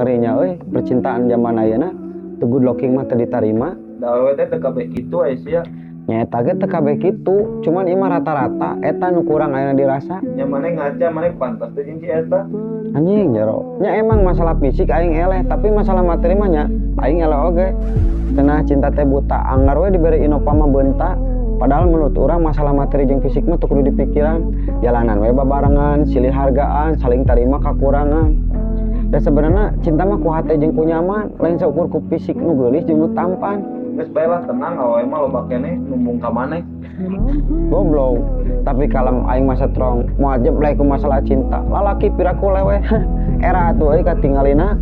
ngerinya percintaan zaman ayeuna teu good looking mah teu ditarima. Da awewe teh teu kabeh kitu aya. Nyaeta ge teu kabeh kitu, cuman ieu mah rata-rata eta nu kurang ayeuna dirasa. Nya maneh ngaca maneh pantas teh jeung si eta. Anjing jero. Nya emang masalah fisik aing eleh, tapi masalah materi mah nya aing eleh oge. Cenah cinta teh buta, anggar we diberi Innova mah beunta. Padahal menurut orang masalah materi jeung fisik mah teu kudu dipikiran. Jalanan we babarengan, silih hargaan, saling tarima kakurangan. Dan sebenarnya cinta mah ku hate jeung ku nyaman, lain saukur ku fisik nu geulis jeung nu tampan. Geus bae lah tenang awewe mah loba keneh numbung ka maneh. Goblok. Tapi kalem aing mah strong, moal jeblek ku masalah cinta. Lalaki piraku lewe. Era atuh euy katingalina.